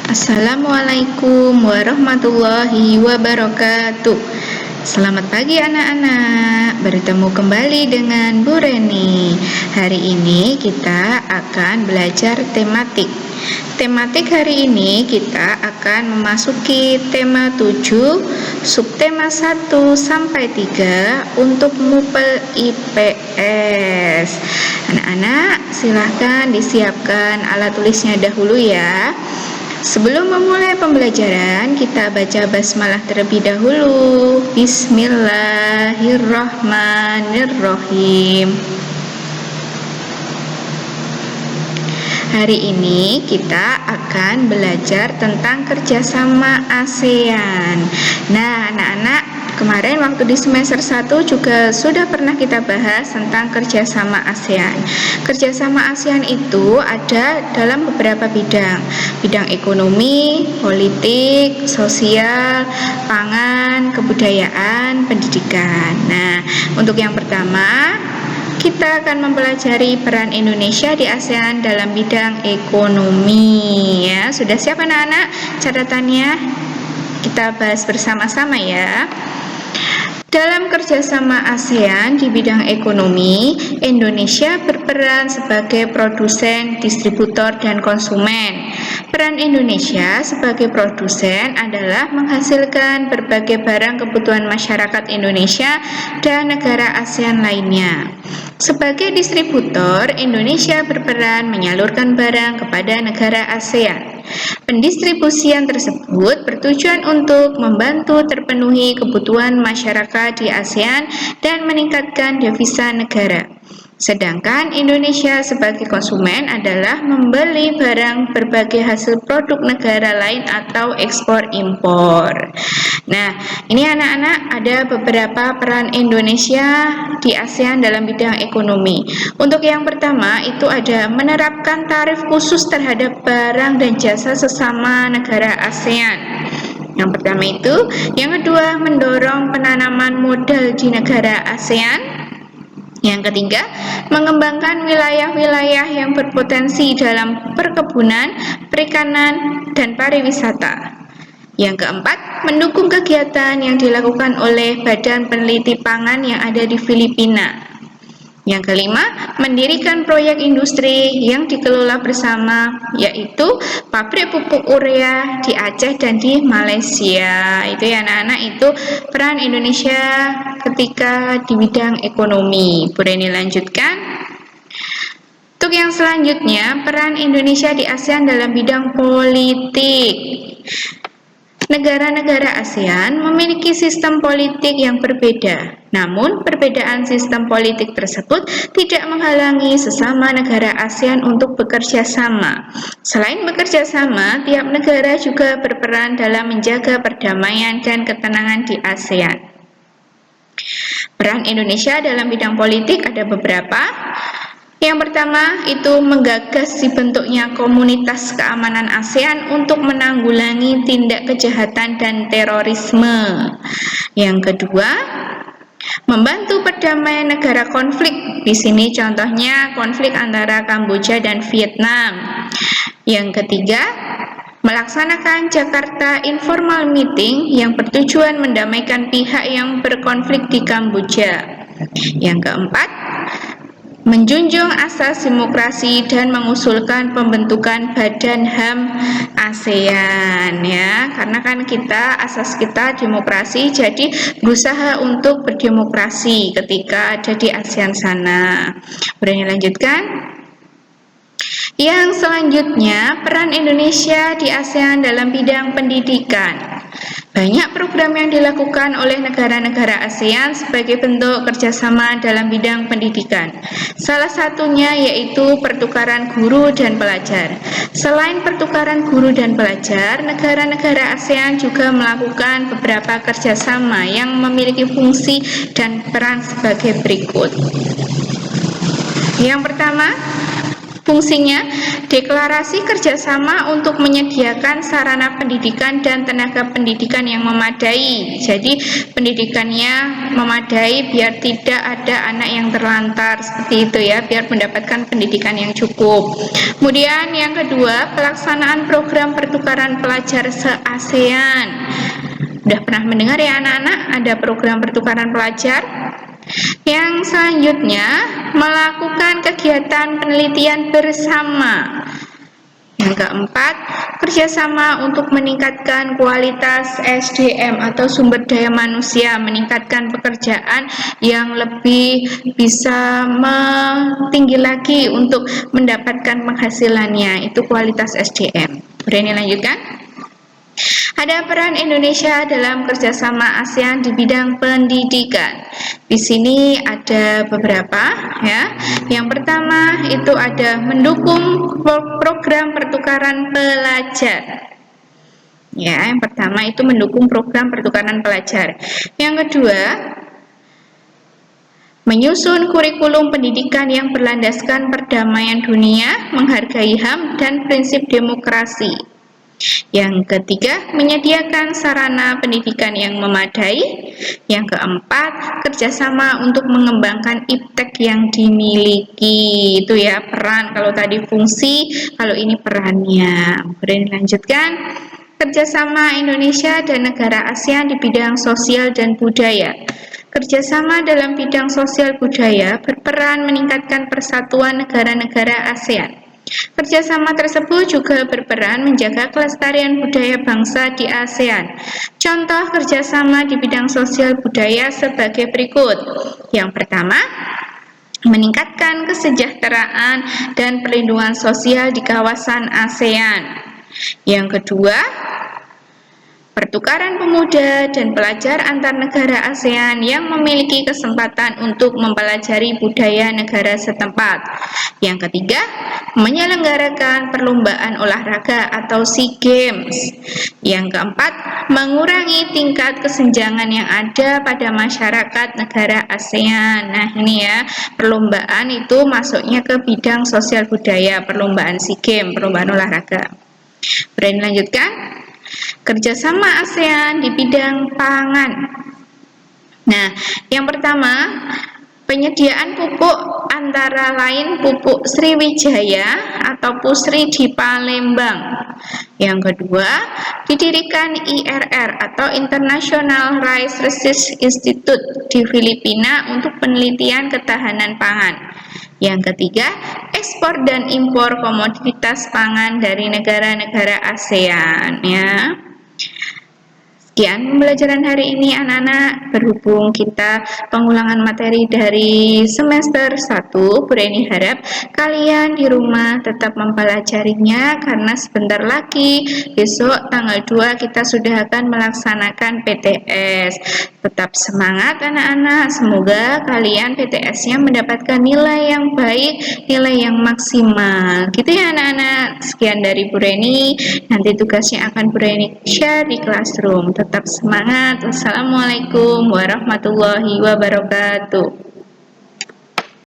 Assalamualaikum warahmatullahi wabarakatuh. Selamat pagi anak-anak, bertemu kembali dengan Bu Reni. Hari ini kita akan belajar tematik. Tematik hari ini kita akan memasuki tema 7, subtema 1 sampai 3 untuk MUPEL IPS. Anak-anak, silahkan disiapkan alat tulisnya dahulu ya. Sebelum memulai pembelajaran, kita baca basmalah terlebih dahulu. Bismillahirrahmanirrahim. Hari ini kita akan belajar tentang kerjasama ASEAN. Nah, anak-anak, kemarin waktu di semester 1 juga sudah pernah kita bahas tentang kerjasama ASEAN. Kerjasama ASEAN itu ada dalam beberapa bidang. Bidang ekonomi, politik, sosial, pangan, kebudayaan, pendidikan. Nah, untuk yang pertama, kita akan mempelajari peran Indonesia di ASEAN dalam bidang ekonomi. Ya, sudah siap anak-anak catatannya? Kita bahas bersama-sama ya. Dalam kerjasama ASEAN di bidang ekonomi, Indonesia berperan sebagai produsen, distributor, dan konsumen. Peran Indonesia sebagai produsen adalah menghasilkan berbagai barang kebutuhan masyarakat Indonesia dan negara ASEAN lainnya. Sebagai distributor, Indonesia berperan menyalurkan barang kepada negara ASEAN. Pendistribusian tersebut bertujuan untuk membantu terpenuhi kebutuhan masyarakat di ASEAN dan meningkatkan devisa negara. Sedangkan Indonesia sebagai konsumen adalah membeli barang berbagai hasil produk negara lain atau ekspor impor. Nah, ini anak-anak ada beberapa peran Indonesia di ASEAN dalam bidang ekonomi. Untuk yang pertama itu ada menerapkan tarif khusus terhadap barang dan jasa sesama negara ASEAN. Yang pertama itu, yang kedua mendorong penanaman modal di negara ASEAN. Yang ketiga, mengembangkan wilayah-wilayah yang berpotensi dalam perkebunan, perikanan, dan pariwisata. Yang keempat, mendukung kegiatan yang dilakukan oleh Badan Peneliti Pangan yang ada di Filipina. Yang kelima, mendirikan proyek industri yang dikelola bersama, yaitu pabrik pupuk urea di Aceh dan di Malaysia. Itu ya anak-anak, itu peran Indonesia ketika di bidang ekonomi. Bu Reni lanjutkan. Untuk yang selanjutnya, peran Indonesia di ASEAN dalam bidang politik. Negara-negara ASEAN memiliki sistem politik yang berbeda. Namun, perbedaan sistem politik tersebut tidak menghalangi sesama negara ASEAN untuk bekerja sama. Selain bekerja sama, tiap negara juga berperan dalam menjaga perdamaian dan ketenangan di ASEAN. Peran Indonesia dalam bidang politik ada beberapa. Yang pertama itu menggagas dibentuknya komunitas keamanan ASEAN untuk menanggulangi tindak kejahatan dan terorisme. Yang kedua, membantu perdamaian negara konflik. Di sini contohnya konflik antara Kamboja dan Vietnam. Yang ketiga, melaksanakan Jakarta Informal Meeting yang bertujuan mendamaikan pihak yang berkonflik di Kamboja. Yang keempat, menjunjung asas demokrasi dan mengusulkan pembentukan Badan HAM ASEAN ya, karena kan asas kita demokrasi, jadi berusaha untuk berdemokrasi ketika ada di ASEAN sana. Boleh lanjutkan? Yang selanjutnya, peran Indonesia di ASEAN dalam bidang pendidikan. Banyak program yang dilakukan oleh negara-negara ASEAN sebagai bentuk kerjasama dalam bidang pendidikan. Salah satunya yaitu pertukaran guru dan pelajar. Selain pertukaran guru dan pelajar, negara-negara ASEAN juga melakukan beberapa kerjasama yang memiliki fungsi dan peran sebagai berikut. Yang pertama, Fungsinya, deklarasi kerjasama untuk menyediakan sarana pendidikan dan tenaga pendidikan yang memadai. Jadi, pendidikannya memadai biar tidak ada anak yang terlantar, seperti itu ya, biar mendapatkan pendidikan yang cukup. Kemudian yang kedua, pelaksanaan program pertukaran pelajar se-ASEAN. Udah pernah mendengar ya anak-anak, ada program pertukaran pelajar? Yang selanjutnya, melakukan kegiatan penelitian bersama. Yang keempat, kerjasama untuk meningkatkan kualitas SDM atau sumber daya manusia, meningkatkan pekerjaan yang lebih bisa tinggi lagi untuk mendapatkan penghasilannya, itu kualitas SDM. Berani lanjutkan? Ada peran Indonesia dalam kerjasama ASEAN di bidang pendidikan. Di sini ada beberapa ya. Yang pertama itu ada mendukung program pertukaran pelajar. Ya, yang pertama itu mendukung program pertukaran pelajar. Yang kedua, menyusun kurikulum pendidikan yang berlandaskan perdamaian dunia, menghargai HAM dan prinsip demokrasi. Yang ketiga, menyediakan sarana pendidikan yang memadai. Yang keempat, kerjasama untuk mengembangkan iptek yang dimiliki. Itu ya peran, kalau tadi fungsi, kalau ini perannya. Kemudian dilanjutkan, kerjasama Indonesia dan negara ASEAN di bidang sosial dan budaya. Kerjasama dalam bidang sosial budaya berperan meningkatkan persatuan negara-negara ASEAN. Kerjasama tersebut juga berperan menjaga kelestarian budaya bangsa di ASEAN. Contoh kerjasama di bidang sosial budaya sebagai berikut. Yang pertama, meningkatkan kesejahteraan dan perlindungan sosial di kawasan ASEAN. Yang kedua, pertukaran pemuda dan pelajar antar negara ASEAN yang memiliki kesempatan untuk mempelajari budaya negara setempat. Yang ketiga, menyelenggarakan perlombaan olahraga atau SEA Games. Yang keempat, mengurangi tingkat kesenjangan yang ada pada masyarakat negara ASEAN. Nah, ini ya, perlombaan itu masuknya ke bidang sosial budaya, perlombaan SEA Games, perlombaan olahraga. Berani lanjutkan? Kerjasama ASEAN di bidang pangan. Nah, yang pertama, penyediaan pupuk antara lain pupuk Sriwijaya atau Pusri di Palembang. Yang kedua, didirikan IRR atau International Rice Research Institute di Filipina untuk penelitian ketahanan pangan. Yang ketiga, ekspor dan impor komoditas pangan dari negara-negara ASEAN ya. Sekian pembelajaran hari ini anak-anak, berhubung kita pengulangan materi dari semester 1, Bureni harap kalian di rumah tetap mempelajarinya karena sebentar lagi besok tanggal 2 kita sudah akan melaksanakan PTS. Tetap semangat anak-anak, semoga kalian PTS-nya mendapatkan nilai yang baik, nilai yang maksimal. Gitu ya anak-anak. Sekian dari Bureni, nanti tugasnya akan Bureni share di classroom. Tetap semangat. Wassalamualaikum warahmatullahi wabarakatuh.